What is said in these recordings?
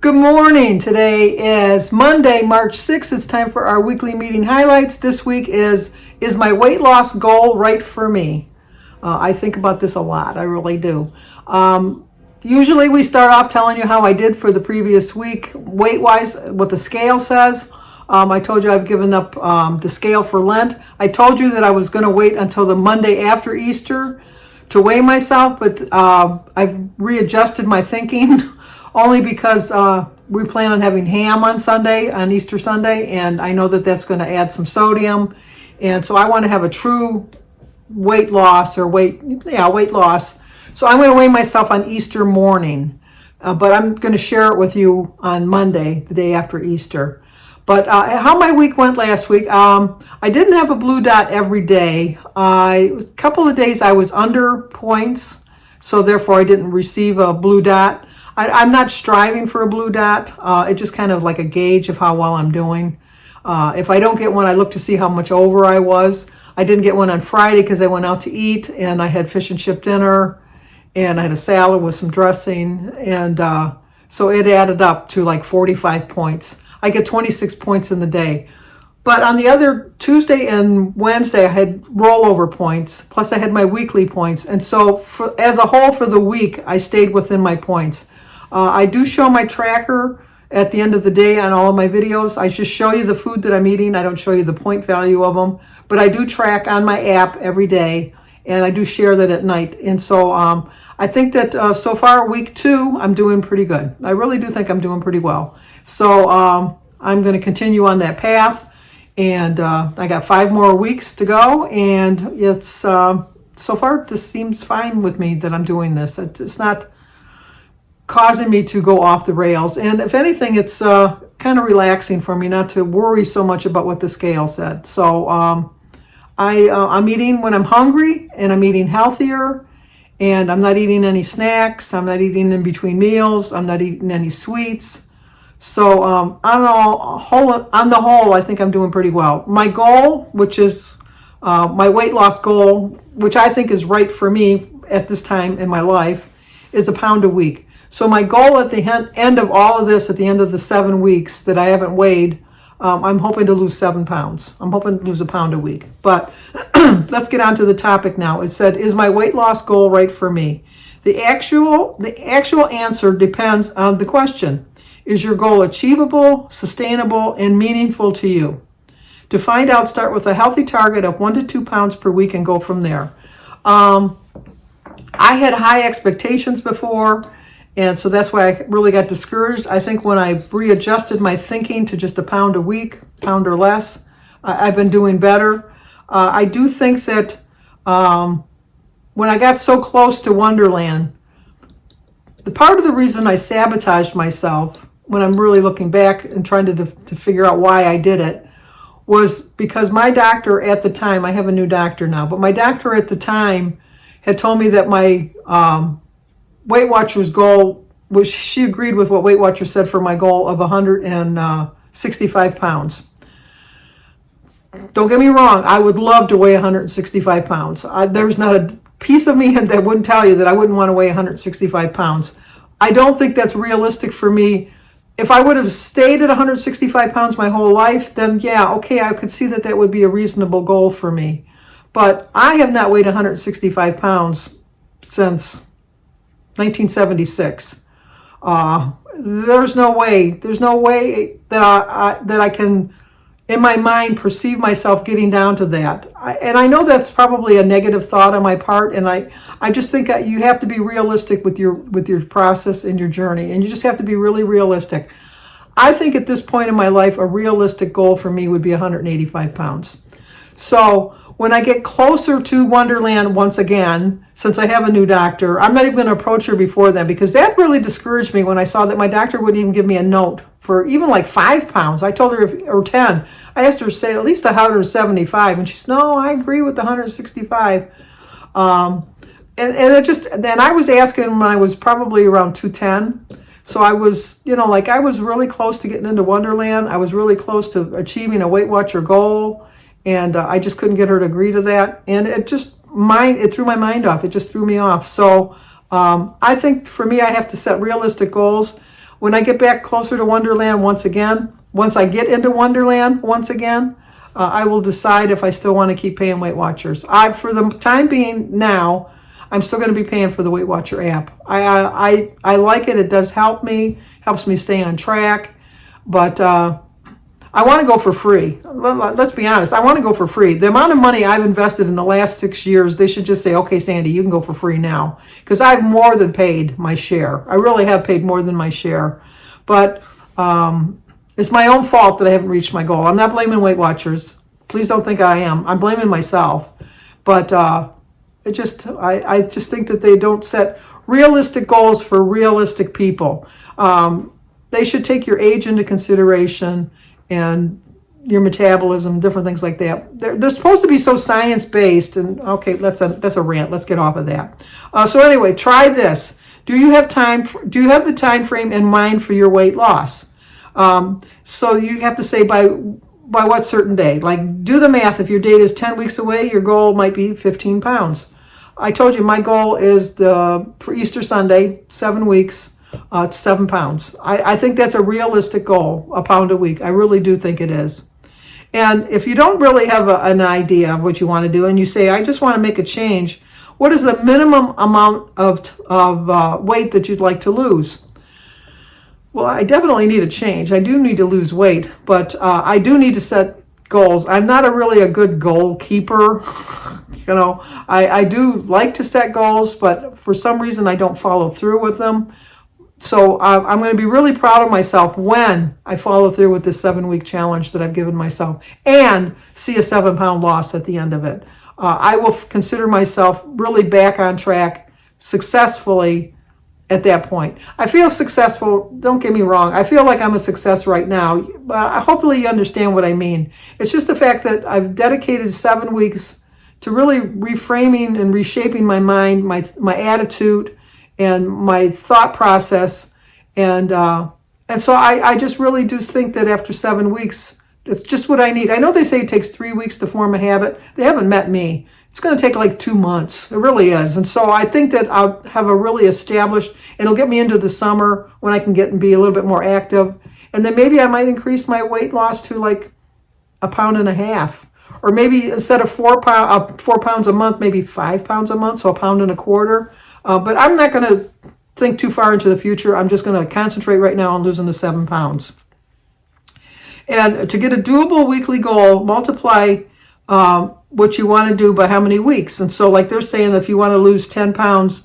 Good morning. Today is Monday, March 6th. It's time for our weekly meeting highlights. This week is my weight loss goal right for me? I think about this a lot. I really do. Usually we start off telling you how I did for the previous week, weight-wise, what the scale says. I told you I've given up the scale for Lent. I told you that I was going to wait until the Monday after Easter to weigh myself, but I've readjusted my thinking only because we plan on having ham on Sunday, on Easter Sunday, and I know that that's going to add some sodium, and so I want to have a true weight loss weight loss. So I'm going to weigh myself on Easter morning, but I'm going to share it with you on Monday, the day after Easter. But how my week went last week, I didn't have a blue dot every day. A couple of days I was under points, so therefore I didn't receive a blue dot. I'm not striving for a blue dot. It's just kind of like a gauge of how well I'm doing. If I don't get one, I look to see how much over I was. I didn't get one on Friday because I went out to eat and I had fish and chip dinner and I had a salad with some dressing. And so it added up to like 45 points. I get 26 points in the day. But on the other Tuesday and Wednesday, I had rollover points, plus I had my weekly points. And so as a whole for the week, I stayed within my points. I do show my tracker at the end of the day on all of my videos. I just show you the food that I'm eating. I don't show you the point value of them. But I do track on my app every day, and I do share that at night. And so I think that so far, week 2, I'm doing pretty good. I really do think I'm doing pretty well. So I'm going to continue on that path. And I got 5 more weeks to go. And it's so far, it just seems fine with me that I'm doing this. It's not causing me to go off the rails. And if anything, it's kind of relaxing for me not to worry so much about what the scale said. So I'm eating when I'm hungry, and I'm eating healthier, and I'm not eating any snacks. I'm not eating in between meals. I'm not eating any sweets. So on the whole, I think I'm doing pretty well. My goal, which is my weight loss goal, which I think is right for me at this time in my life, is a pound a week. So my goal at the end of all of this, at the end of the 7 weeks that I haven't weighed, I'm hoping to lose 7 pounds. I'm hoping to lose a pound a week. But let's get on to the topic now. It said, is my weight loss goal right for me? The actual answer depends on the question. Is your goal achievable, sustainable, and meaningful to you? To find out, start with a healthy target of 1 to 2 pounds per week and go from there. I had high expectations before, and so that's why I really got discouraged. I think when I readjusted my thinking to just a pound a week, pound or less, I've been doing better. I do think that when I got so close to Wonderland, the part of the reason I sabotaged myself, when I'm really looking back and trying to figure out why I did it, was because my doctor at the time, I have a new doctor now, but my doctor at the time had told me that my Weight Watchers goal, which she agreed with what Weight Watchers said for my goal of 165 pounds. Don't get me wrong, I would love to weigh 165 pounds. There's not a piece of me that wouldn't tell you that I wouldn't want to weigh 165 pounds. I don't think that's realistic for me. If I would have stayed at 165 pounds my whole life, then yeah, okay, I could see that would be a reasonable goal for me. But I have not weighed 165 pounds since 1976. There's no way that I can, in my mind, perceive myself getting down to that. And I know that's probably a negative thought on my part. And I just think that you have to be realistic with your process and your journey. And you just have to be really realistic. I think at this point in my life, a realistic goal for me would be 185 pounds. So when I get closer to Wonderland once again, since I have a new doctor, I'm not even going to approach her before then, because that really discouraged me when I saw that my doctor wouldn't even give me a note for even like 5 pounds. I told her, or 10. I asked her to say at least 175, and she said, no, I agree with the 165. And it just, then I was asking when I was probably around 210. So I was, I was really close to getting into Wonderland. I was really close to achieving a Weight Watcher goal. And I just couldn't get her to agree to that. And it threw my mind off. It just threw me off. So I think for me, I have to set realistic goals. When I get back closer to Wonderland once again, once I get into Wonderland once again, I will decide if I still want to keep paying Weight Watchers. For the time being now, I'm still going to be paying for the Weight Watcher app. I like it. It does helps me stay on track. But I want to go for free. Let's be honest. I want to go for free. The amount of money I've invested in the last 6 years, they should just say, okay, Sandy, you can go for free now. Because I've more than paid my share. I really have paid more than my share. But it's my own fault that I haven't reached my goal. I'm not blaming Weight Watchers. Please don't think I am. I'm blaming myself. But I just think that they don't set realistic goals for realistic people. They should take your age into consideration and your metabolism, different things like that. They're supposed to be so science-based. And okay, that's a rant. Let's get off of that. So anyway, try this. Do you have the time frame in mind for your weight loss? So you have to say by what certain day. Like, do the math. If your date is 10 weeks away, your goal might be 15 pounds. I told you my goal is for Easter Sunday, 7 weeks, 7 pounds. I think that's a realistic goal, a pound a week. I really do think it is. And if you don't really have an idea of what you want to do, and you say, I just want to make a change, what is the minimum amount of weight that you'd like to lose? Well, I definitely need a change. I do need to lose weight, but I do need to set goals. I'm not really a good goal keeper. I do like to set goals, but for some reason I don't follow through with them. So I'm going to be really proud of myself when I follow through with this 7-week challenge that I've given myself and see a 7-pound loss at the end of it. I will consider myself really back on track successfully at that point. I feel successful, don't get me wrong. I feel like I'm a success right now, but hopefully you understand what I mean. It's just the fact that I've dedicated 7 weeks to really reframing and reshaping my mind, my attitude, and my thought process. And so I just really do think that after 7 weeks, it's just what I need. I know they say it takes 3 weeks to form a habit. They haven't met me. It's going to take like 2 months. It really is. And so I think that I'll have a really established, it'll get me into the summer when I can get and be a little bit more active. And then maybe I might increase my weight loss to like 1.5 pounds. Or maybe instead of 4 pounds a month, maybe 5 pounds a month, so 1.25 pounds. But I'm not going to think too far into the future. I'm just going to concentrate right now on losing the 7 pounds. And to get a doable weekly goal, multiply what you want to do by how many weeks. And so like they're saying that if you want to lose 10 pounds,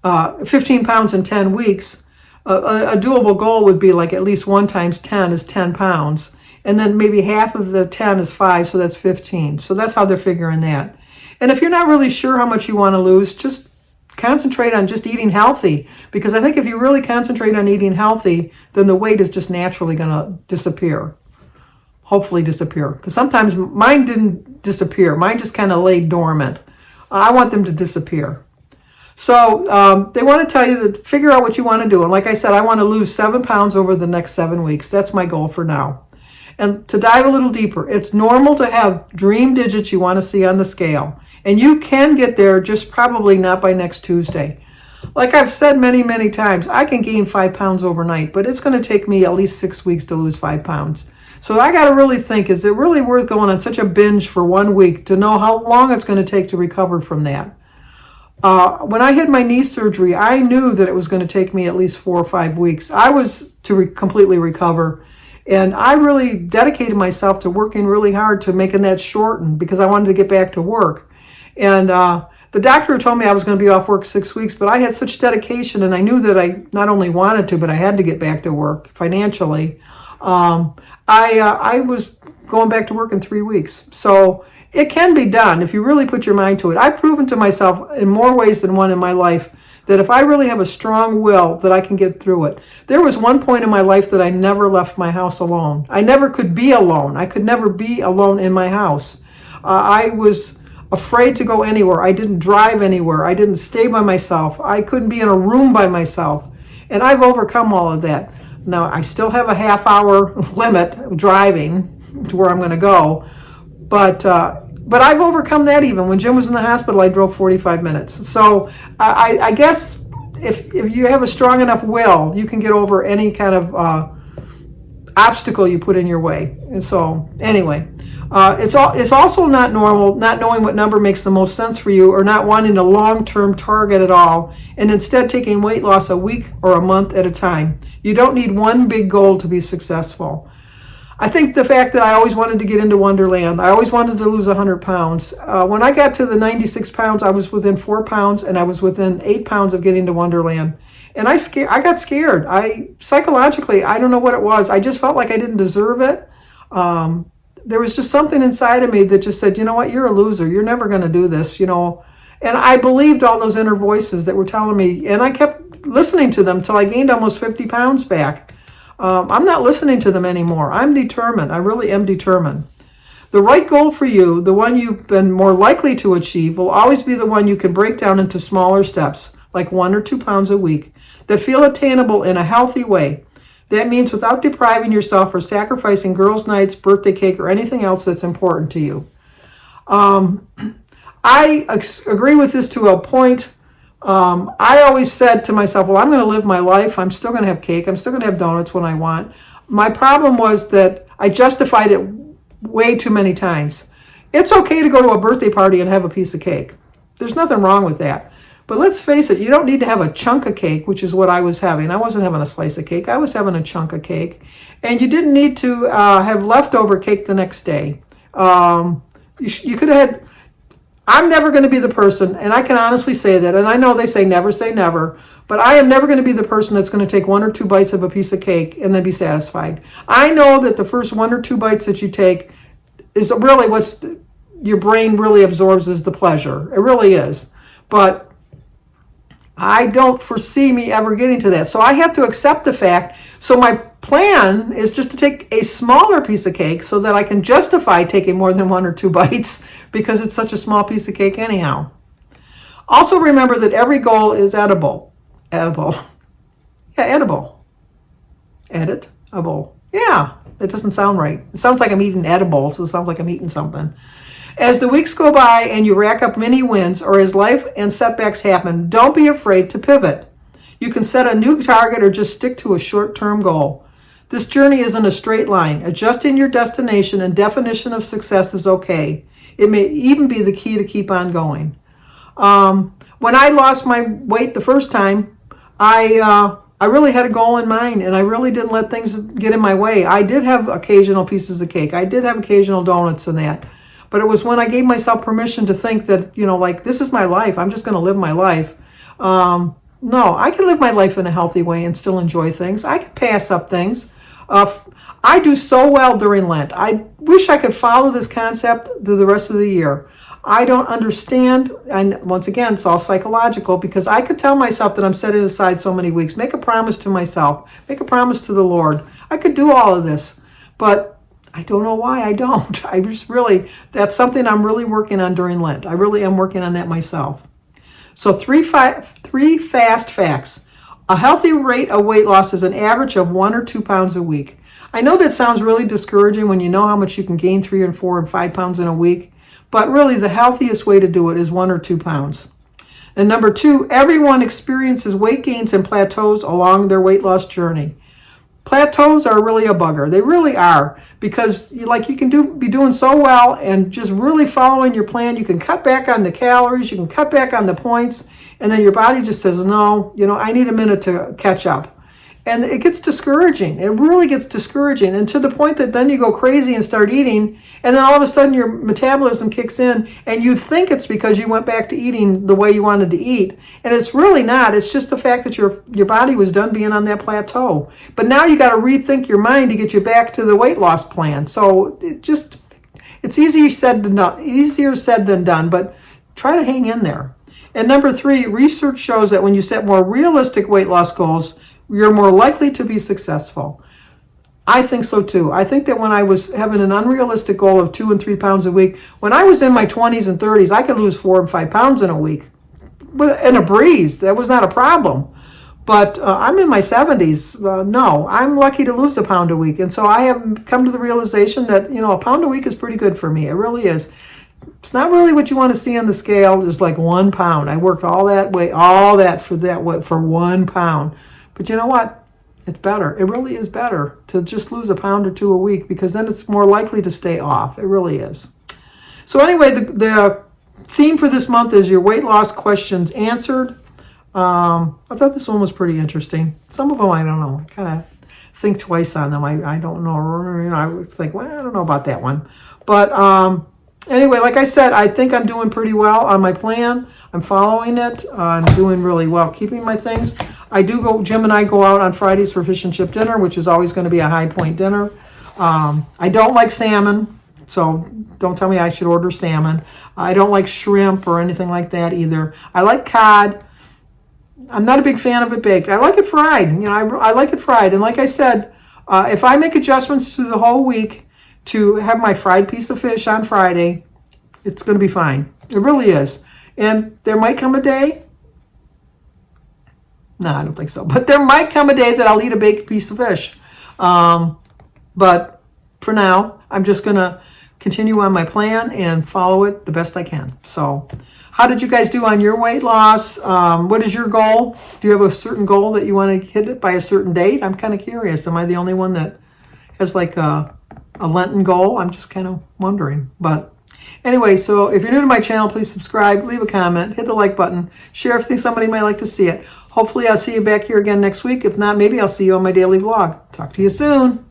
15 pounds in 10 weeks, a doable goal would be like at least 1 times 10 is 10 pounds. And then maybe half of the 10 is 5, so that's 15. So that's how they're figuring that. And if you're not really sure how much you want to lose, just concentrate on just eating healthy. Because I think if you really concentrate on eating healthy, then the weight is just naturally going to disappear. Hopefully disappear. Because sometimes mine didn't disappear. Mine just kind of lay dormant. I want them to disappear. So they want to tell you to figure out what you want to do. And like I said, I want to lose 7 pounds over the next 7 weeks. That's my goal for now. And to dive a little deeper, it's normal to have dream digits you want to see on the scale. And you can get there, just probably not by next Tuesday. Like I've said many, many times, I can gain 5 pounds overnight, but it's going to take me at least 6 weeks to lose 5 pounds. So I got to really think, is it really worth going on such a binge for 1 week to know how long it's going to take to recover from that? When I had my knee surgery, I knew that it was going to take me at least 4 or 5 weeks. I was to completely recover. And I really dedicated myself to working really hard to making that shorten because I wanted to get back to work. And the doctor told me I was going to be off work 6 weeks, but I had such dedication and I knew that I not only wanted to, but I had to get back to work financially. I was going back to work in 3 weeks. So it can be done if you really put your mind to it. I've proven to myself in more ways than one in my life that if I really have a strong will, that I can get through it. There was one point in my life that I never left my house alone. I never could be alone. I could never be alone in my house. I was afraid to go anywhere. I didn't drive anywhere. I didn't stay by myself. I couldn't be in a room by myself. And I've overcome all of that. Now, I still have a half-hour limit driving to where I'm going to go. But I've overcome that even. When Jim was in the hospital, I drove 45 minutes. So I guess if you have a strong enough will, you can get over any kind of obstacle you put in your way. And so anyway, it's also not normal not knowing what number makes the most sense for you, or not wanting a long-term target at all, and instead taking weight loss a week or a month at a time. You don't need one big goal to be successful. I think the fact that I always wanted to get into Wonderland, I always wanted to lose 100 pounds. When I got to the 96 pounds, I was within 4 pounds, and I was within 8 pounds of getting to Wonderland. And I got scared. Psychologically, I don't know what it was. I just felt like I didn't deserve it. There was just something inside of me that just said, you know what, you're a loser. You're never going to do this, And I believed all those inner voices that were telling me, and I kept listening to them till I gained almost 50 pounds back. I'm not listening to them anymore. I'm determined. I really am determined. The right goal for you, the one you've been more likely to achieve, will always be the one you can break down into smaller steps, like 1 or 2 pounds a week, that feel attainable in a healthy way. That means without depriving yourself or sacrificing girls' nights, birthday cake, or anything else that's important to you. I agree with this to a point. I always said to myself, well, I'm going to live my life. I'm still going to have cake. I'm still going to have donuts when I want. My problem was that I justified it way too many times. It's okay to go to a birthday party and have a piece of cake. There's nothing wrong with that. But let's face it, you don't need to have a chunk of cake, which is what I was having. I wasn't having a slice of cake. I was having a chunk of cake. And you didn't need to have leftover cake the next day. You could have had... I'm never going to be the person, and I can honestly say that, and I know they say never, but I am never going to be the person that's going to take 1 or 2 bites of a piece of cake and then be satisfied. I know that the first 1 or 2 bites that you take is really your brain really absorbs as the pleasure. It really is. But I don't foresee me ever getting to that. So I have to accept the fact. So my plan is just to take a smaller piece of cake so that I can justify taking more than 1 or 2 bites, because it's such a small piece of cake anyhow. Also remember that every goal is edible. Edible. Yeah, edible. Editable. Yeah, that doesn't sound right. It sounds like I'm eating edibles. So it sounds like I'm eating something. As the weeks go by and you rack up many wins, or as life and setbacks happen, don't be afraid to pivot. You can set a new target or just stick to a short-term goal. This journey isn't a straight line. Adjusting your destination and definition of success is okay. It may even be the key to keep on going. When I lost my weight the first time, I really had a goal in mind, and I really didn't let things get in my way. I did have occasional pieces of cake. I did have occasional donuts and that. But it was when I gave myself permission to think that, this is my life. I'm just going to live my life. No, I can live my life in a healthy way and still enjoy things. I can pass up things. I do so well during Lent. I wish I could follow this concept through the rest of the year. I don't understand, and once again, it's all psychological, because I could tell myself that I'm setting aside so many weeks, make a promise to myself, make a promise to the Lord. I could do all of this, but I don't know why I don't. That's something I'm really working on during Lent. I really am working on that myself. So three fast facts. A healthy rate of weight loss is an average of 1 or 2 pounds a week. I know that sounds really discouraging when you know how much you can gain 3 and 4 and 5 pounds in a week, but really the healthiest way to do it is 1 or 2 pounds. And number 2, everyone experiences weight gains and plateaus along their weight loss journey. Plateaus are really a bugger. They really are, because you can be doing so well and just really following your plan. You can cut back on the calories, you can cut back on the points, and then your body just says, no, I need a minute to catch up. And it gets discouraging. It really gets discouraging. And to the point that then you go crazy and start eating, and then all of a sudden your metabolism kicks in, and you think it's because you went back to eating the way you wanted to eat. And it's really not. It's just the fact that your body was done being on that plateau. But now you got to rethink your mind to get you back to the weight loss plan. So it's easier said than done, but try to hang in there. And number 3, research shows that when you set more realistic weight loss goals, you're more likely to be successful. I think so too. I think that when I was having an unrealistic goal of 2 and 3 pounds a week, when I was in my 20s and 30s, I could lose 4 and 5 pounds in a week. In a breeze. That was not a problem. But I'm in my 70s. No, I'm lucky to lose a pound a week. And so I have come to the realization that, a pound a week is pretty good for me. It really is. It's not really what you want to see on the scale. Just like 1 pound. I worked all that for 1 pound. But you know what? It's better. It really is better to just lose a pound or 2 a week, because then it's more likely to stay off. It really is. So anyway, the theme for this month is your weight loss questions answered. I thought this one was pretty interesting. Some of them I don't know. I kind of think twice on them. I don't know. I would think, well, I don't know about that one. But anyway, like I said, I think I'm doing pretty well on my plan. I'm following it. I'm doing really well keeping my things. Jim and I go out on Fridays for fish and chip dinner, which is always going to be a high point dinner. I don't like salmon, so don't tell me I should order salmon. I don't like shrimp or anything like that either. I like cod. I'm not a big fan of it baked. I like it fried. I like it fried. And like I said, if I make adjustments through the whole week to have my fried piece of fish on Friday, it's going to be fine. It really is. And there might come a day, no, I don't think so, but there might come a day that I'll eat a baked piece of fish. But for now, I'm just going to continue on my plan and follow it the best I can. So how did you guys do on your weight loss? What is your goal? Do you have a certain goal that you want to hit it by a certain date? I'm kind of curious. Am I the only one that has like a Lenten goal? I'm just kind of wondering. But anyway, so if you're new to my channel, please subscribe, leave a comment, hit the like button, share if you think somebody might like to see it. Hopefully I'll see you back here again next week. If not, maybe I'll see you on my daily vlog. Talk to you soon.